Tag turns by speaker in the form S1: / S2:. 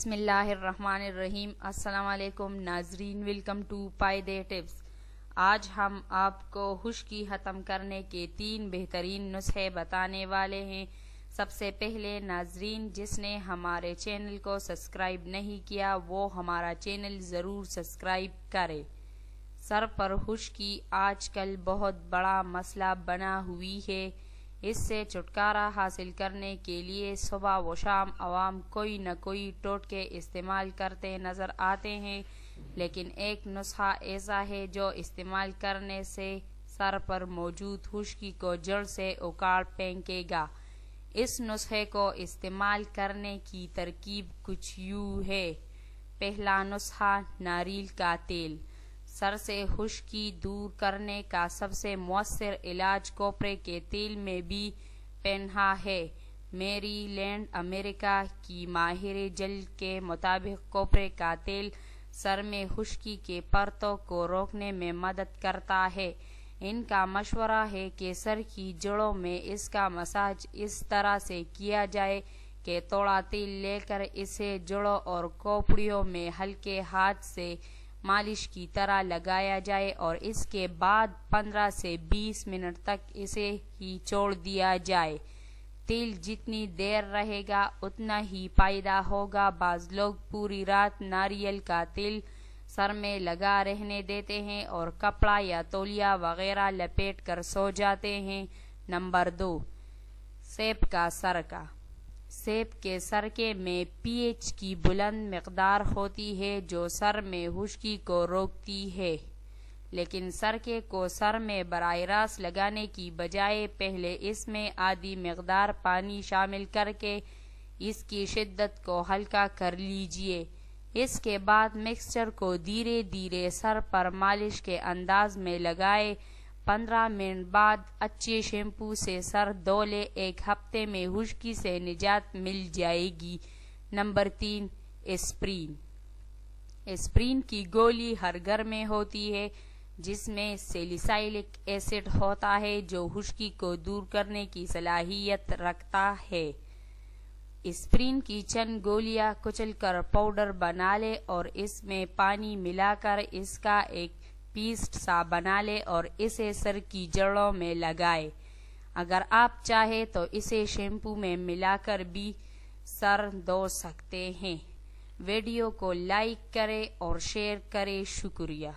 S1: بسم اللہ الرحمن الرحیم۔ السلام علیکم ناظرین، ویلکم ٹو پائیدے ٹپس۔ آج ہم آپ کو خشکی ختم کرنے کے 3 بہترین نسخے بتانے والے ہیں۔ سب سے پہلے ناظرین، جس نے ہمارے چینل کو سبسکرائب نہیں کیا وہ ہمارا چینل ضرور سبسکرائب کرے۔ سر پر خشکی آج کل بہت بڑا مسئلہ بنا ہوئی ہے۔ اس سے چھٹکارا حاصل کرنے کے لیے صبح و شام عوام کوئی نہ کوئی ٹوٹکے استعمال کرتے نظر آتے ہیں، لیکن ایک نسخہ ایسا ہے جو استعمال کرنے سے سر پر موجود خشکی کو جڑ سے اکھاڑ پھینکے گا۔ اس نسخے کو استعمال کرنے کی ترکیب کچھ یوں ہے۔ پہلا نسخہ، ناریل کا تیل۔ سر سے خشکی دور کرنے کا سب سے مؤثر علاج کوپرے کے تیل میں بھی پنہاں ہے۔ میری لینڈ امریکہ کی ماہر جلد کے مطابق کوپرے کا تیل سر میں خشکی کے پرتوں کو روکنے میں مدد کرتا ہے۔ ان کا مشورہ ہے کہ سر کی جڑوں میں اس کا مساج اس طرح سے کیا جائے کہ تھوڑا تیل لے کر اسے جڑوں اور کھوپڑیوں میں ہلکے ہاتھ سے مالش کی طرح لگایا جائے اور اس کے بعد 15 سے 20 منٹ تک اسے ہی چھوڑ دیا جائے۔ تیل جتنی دیر رہے گا اتنا ہی فائدہ ہوگا۔ بعض لوگ پوری رات ناریل کا تیل سر میں لگا رہنے دیتے ہیں اور کپڑا یا تولیہ وغیرہ لپیٹ کر سو جاتے ہیں۔ نمبر 2، سیب کا سرکہ۔ سیب کے سرکے میں پی ایچ کی بلند مقدار ہوتی ہے جو سر میں خشکی کو روکتی ہے، لیکن سرکے کو سر میں براہ راست لگانے کی بجائے پہلے اس میں آدھی مقدار پانی شامل کر کے اس کی شدت کو ہلکا کر لیجئے۔ اس کے بعد مکسچر کو دھیرے دھیرے سر پر مالش کے انداز میں لگائے۔ 15 منٹ بعد اچھے شیمپو سے سر دھو لے۔ 1 ہفتے میں خشکی سے نجات مل جائے گی۔ Number 3، aspirin. اسپرین کی گولی ہر گھر میں ہوتی ہے، جس میں سیلیسائلک ایسڈ ہوتا ہے جو خشکی کو دور کرنے کی صلاحیت رکھتا ہے۔ اسپرین کی چند گولیاں کچل کر پاؤڈر بنا لے اور اس میں پانی ملا کر اس کا ایک پیسٹ سا بنا لے اور اسے سر کی جڑوں میں لگائے۔ اگر آپ چاہیں تو اسے شیمپو میں ملا کر بھی سر دھو سکتے ہیں۔ ویڈیو کو لائک کریں اور شیئر کریں۔ شکریہ۔